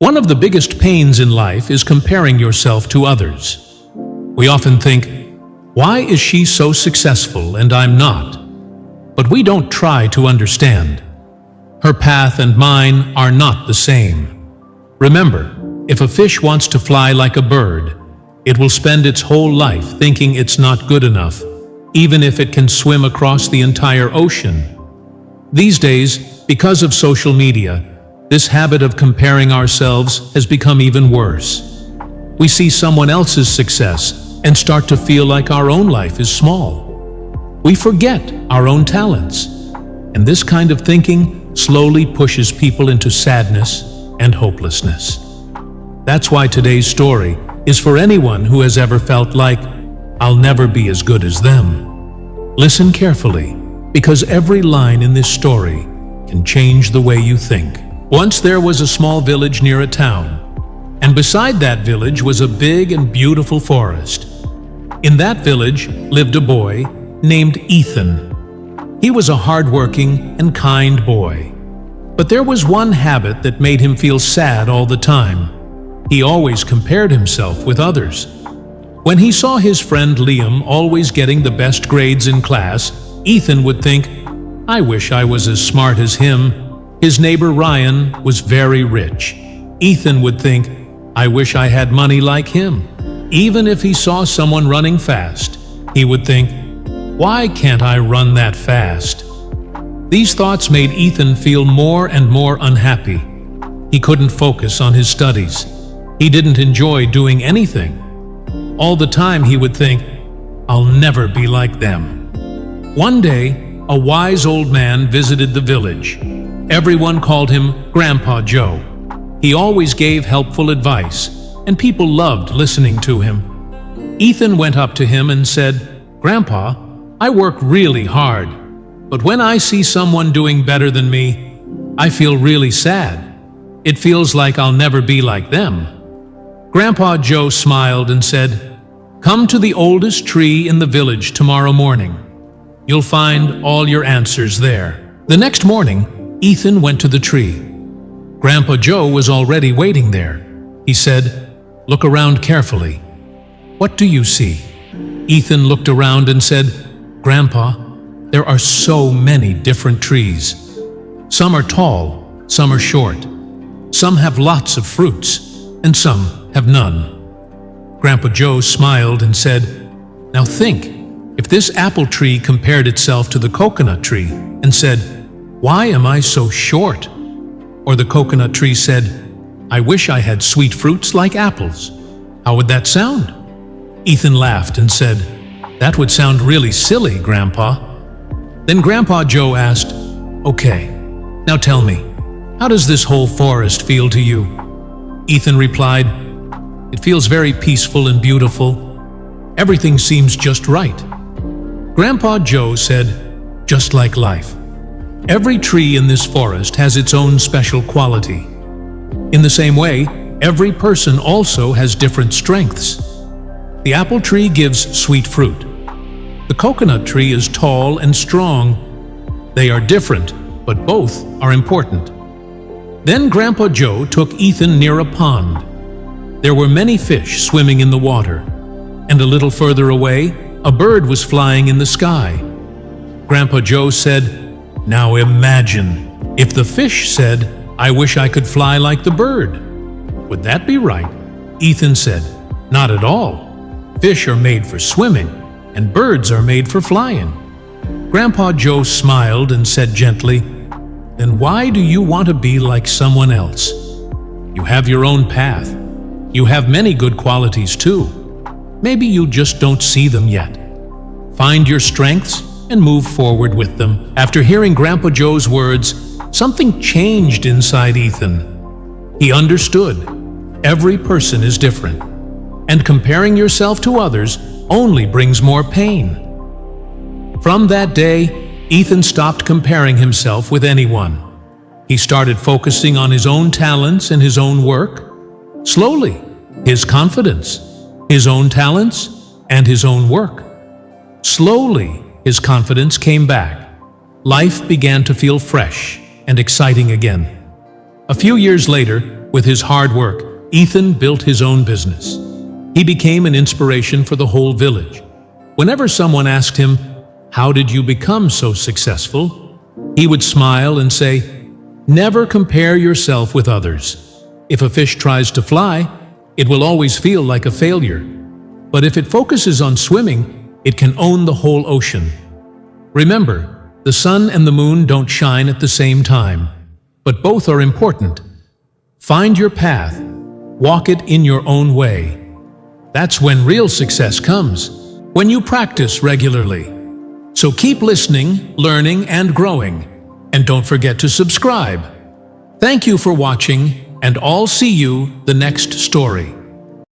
One of the biggest pains in life is comparing yourself to others. We often think, why is she so successful and I'm not? But we don't try to understand. Her path and mine are not the same. Remember, if a fish wants to fly like a bird, it will spend its whole life thinking it's not good enough, even if it can swim across the entire ocean. These days, because of social media, this habit of comparing ourselves has become even worse. We see someone else's success and start to feel like our own life is small. We forget our own talents, and this kind of thinking slowly pushes people into sadness and hopelessness. That's why today's story is for anyone who has ever felt like, I'll never be as good as them. Listen carefully, because every line in this story can change the way you think. Once there was a small village near a town, and beside that village was a big and beautiful forest. In that village lived a boy named Ethan. He was a hardworking and kind boy. But there was one habit that made him feel sad all the time. He always compared himself with others. When he saw his friend Liam always getting the best grades in class, Ethan would think, I wish I was as smart as him. His neighbor Ryan was very rich. Ethan would think, I wish I had money like him. Even if he saw someone running fast, he would think, why can't I run that fast? These thoughts made Ethan feel more and more unhappy. He couldn't focus on his studies. He didn't enjoy doing anything. All the time he would think, I'll never be like them. One day, a wise old man visited the village. Everyone called him Grandpa Joe. He always gave helpful advice, and people loved listening to him. Ethan went up to him and said, Grandpa, I work really hard, but when I see someone doing better than me, I feel really sad. It feels like I'll never be like them. Grandpa Joe smiled and said, Come to the oldest tree in the village tomorrow morning. You'll find all your answers there. The next morning, Ethan went to the tree. Grandpa Joe was already waiting there. He said, Look around carefully. What do you see? Ethan looked around and said, Grandpa, there are so many different trees. Some are tall, some are short. Some have lots of fruits, and some have none. Grandpa Joe smiled and said, Now think, if this apple tree compared itself to the coconut tree and said, Why am I so short? Or the coconut tree said, I wish I had sweet fruits like apples. How would that sound? Ethan laughed and said, That would sound really silly, Grandpa. Then Grandpa Joe asked, Okay, now tell me, how does this whole forest feel to you? Ethan replied, It feels very peaceful and beautiful. Everything seems just right. Grandpa Joe said, Just like life. Every tree in this forest has its own special quality. In the same way, every person also has different strengths. The apple tree gives sweet fruit. The coconut tree is tall and strong. They are different, but both are important. Then Grandpa Joe took Ethan near a pond. There were many fish swimming in the water, and a little further away, a bird was flying in the sky. Grandpa Joe said, Now imagine, if the fish said, I wish I could fly like the bird. Would that be right? Ethan said, Not at all. Fish are made for swimming, and birds are made for flying. Grandpa Joe smiled and said gently, Then why do you want to be like someone else? You have your own path. You have many good qualities too. Maybe you just don't see them yet. Find your strengths and move forward with them. After hearing Grandpa Joe's words, something changed inside Ethan. He understood. Every person is different, and comparing yourself to others only brings more pain. From that day, Ethan stopped comparing himself with anyone. He started focusing on his own talents and his own work. Slowly, his confidence, his own talents, and his own work. Slowly, his confidence came back. Life began to feel fresh and exciting again. A few years later, With his hard work, Ethan built his own business. He became an inspiration for the whole village. Whenever someone asked him, "How did you become so successful?" he would smile and say, "Never compare yourself with others. If a fish tries to fly, it will always feel like a failure. But if it focuses on swimming, it can own the whole ocean." Remember, the sun and the moon don't shine at the same time, but both are important. Find your path, walk it in your own way. That's when real success comes, when you practice regularly. So keep listening, learning, and growing. And don't forget to subscribe. Thank you for watching, and I'll see you the next story.